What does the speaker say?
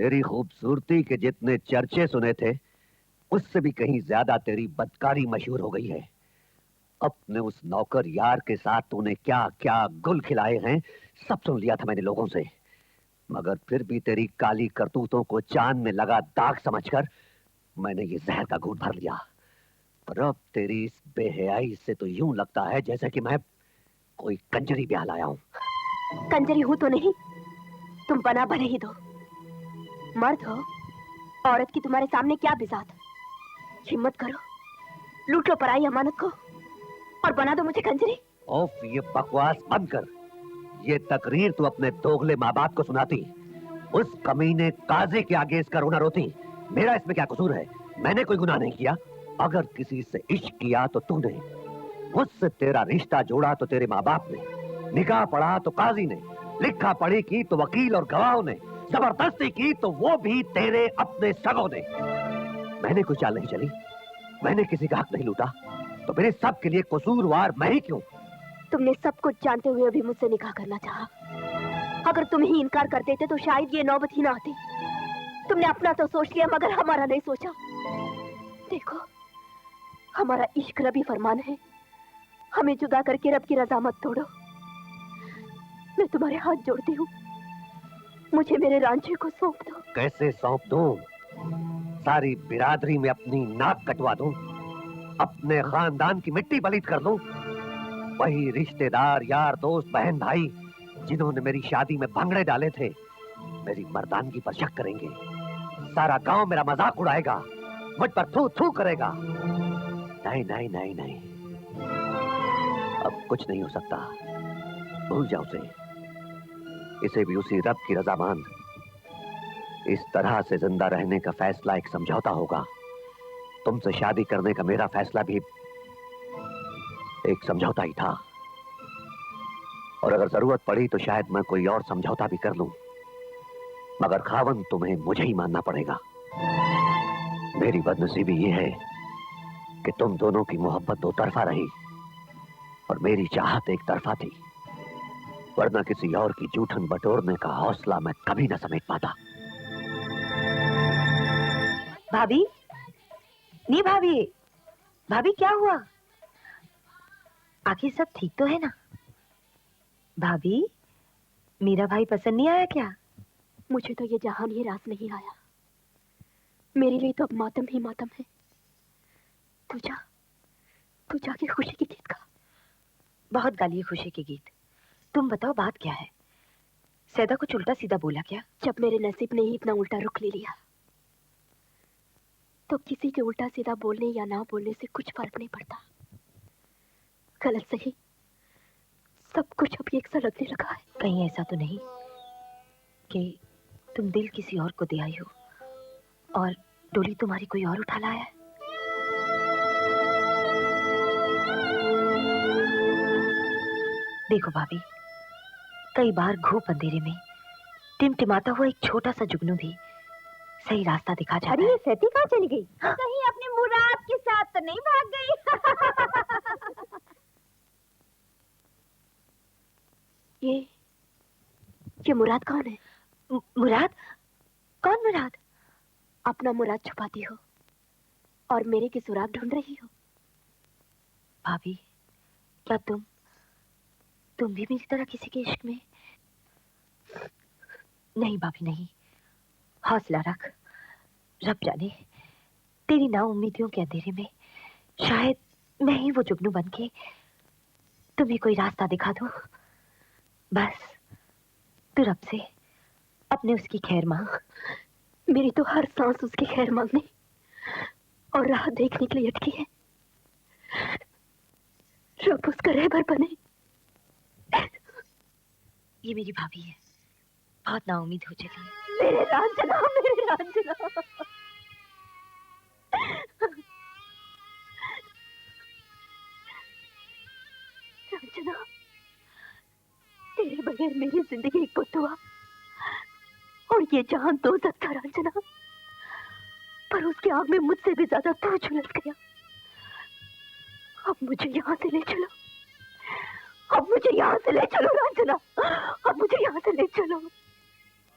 तेरी खूबसूरती के जितने चर्चे सुने थे, उससे भी कहीं ज्यादा तेरी बदकारी मशहूर हो गई है। अपने उस नौकर यार के साथ तूने क्या क्या गुल खिलाए हैं, सब सुन लिया था मैंने लोगों से। मगर फिर भी तेरी काली करतूतों को चांद में लगा दाग समझकर मैंने ये जहर का घूंट भर लिया। पर अब तेरी इस बेहयाई से तो यूं लगता है जैसे कि मैं कोई कंजरी ब्याह लाया हूं। कंजरी हूं तो नहीं, तुम बना भले ही दो। मर्द हो, औरत की तुम्हारे सामने क्या बिजात। हिम्मत करो, लूट लो पराई अमानत को और बना दो मुझे कंजरी। ओफ, ये बकवास बंद कर। ये तकरीर तू अपने दोगले माँ बाप को सुनाती, उस कमीने काजी के आगे इसका रोना रोती। मेरा इसमें क्या कसूर है? मैंने कोई गुनाह नहीं किया। अगर किसी से इश्क किया तो तूने, मुझसे तेरा रिश्ता जोड़ा तो तेरे माँ बाप ने, निकाह पढ़ा तो काजी ने, लिखा पढ़ी की तो वकील और गवाहों ने, जबरदस्ती की तो वो भी तेरे अपने सगों ने। मैंने कोई चाल नहीं चली, मैंने किसी का हक नहीं लूटा, तो मेरे सब के लिए कसूरवार मैं ही क्यों? तुमने सब कुछ जानते हुए भी मुझसे निकाह करना चाहा। अगर तुम ही इनकार कर देते तो शायद ये नौबत ही ना आती। तुमने अपना तो सोच लिया मगर हमारा नहीं सोचा। देखो, हमारा इश्क रबी फरमान है, हमें जुदा करके रब की रजा मत तोड़ो। मैं तुम्हारे हाथ जोड़ती हूँ, मुझे मेरे रांझे को सौंप दो। कैसे सौंप दूं? सारी बिरादरी में अपनी नाक कटवा दूं, अपने खानदान की मिट्टी पलीत कर दूं? वही रिश्तेदार, यार, दोस्त, बहन, भाई जिन्होंने मेरी शादी में भंगड़े डाले थे मेरी मर्दानगी पर शक करेंगे। सारा गांव मेरा मजाक उड़ाएगा, मुझ पर थू थू करेगा। नहीं नहीं नहीं नहीं, अब कुछ नहीं हो सकता। भूल जाओ उसे। इसे भी उसी रब की रजा मान। इस तरह से जिंदा रहने का फैसला एक समझौता होगा। तुमसे शादी करने का मेरा फैसला भी एक समझौता ही था। और अगर जरूरत पड़ी तो शायद मैं कोई और समझौता भी कर लूं, मगर खावन तुम्हें मुझे ही मानना पड़ेगा। मेरी बदनसीबी यह है कि तुम दोनों की मोहब्बत दो तरफा रही और मेरी चाहत एक तरफा थी, वरना किसी और की जूठन बटोरने का हौसला मैं कभी न समेट पाता। भाभी, नहीं भाभी, भाभी क्या हुआ? आखिर सब ठीक तो है ना? भाभी, मेरा भाई पसंद नहीं आया क्या? मुझे तो ये जहान ये रास नहीं आया। मेरे लिए तो अब मातम ही मातम है। तू जाके खुशी के गीत गा। बहुत गालिए खुशी के गीत। तुम बताओ बात क्या है? सैदा कुछ उल्टा सीधा बोला क्या? जब मेरे नसीब ने ही इतना उल्टा रुख ले लिया तो किसी के उल्टा सीधा बोलने या ना बोलने से कुछ फर्क नहीं पड़ता। गलत सही सब कुछ अब एक सा लगने लगा है। कहीं ऐसा तो नहीं कि तुम दिल किसी और को दे आई हो और डोली तुम्हारी कोई और उठा लाया है? देखो भाभी, कई बार घूप अंधेरे में टिमटिमाता हुआ एक छोटा सा जुगनू भी सही रास्ता दिखा जाता है। अरे ये सती कहाँ चली गई? कहीं अपने मुराद के साथ तो नहीं भाग गई? ये मुराद कौन है? मुराद? कौन मुराद? अपना मुराद छुपाती हो और मेरे की सुराग ढूंढ रही हो। भाभी, क्या तुम भी मेरी तरह किसी के इश्क में? नहीं भाभी नहीं, हौसला रख। रब जाने तेरी नाउम्मीदियों के अंधेरे में शायद मैं ही वो जुगनू बनके तुम्हें कोई रास्ता दिखा दूं। बस तू रब से अपने उसकी खैर मांग। मेरी तो हर सांस उसकी खैर मांगने और राह देखने के लिए अटकी है। रब उसका रहबर बने। ये मेरी भाभी है, बहुत नाउम्मीद हो चली है। मेरे रांझना, मेरे रांझना। रांझना, तेरे बगैर मेरी जिंदगी एक बुतुआ और ये जहां दोज़ख था रांझना, पर उसके आग में मुझसे भी ज्यादा तू झुलस गया। अब मुझे यहाँ से ले चलो, अब मुझे यहाँ से ले चलो रांझना, अब मुझे यहाँ से ले चलो।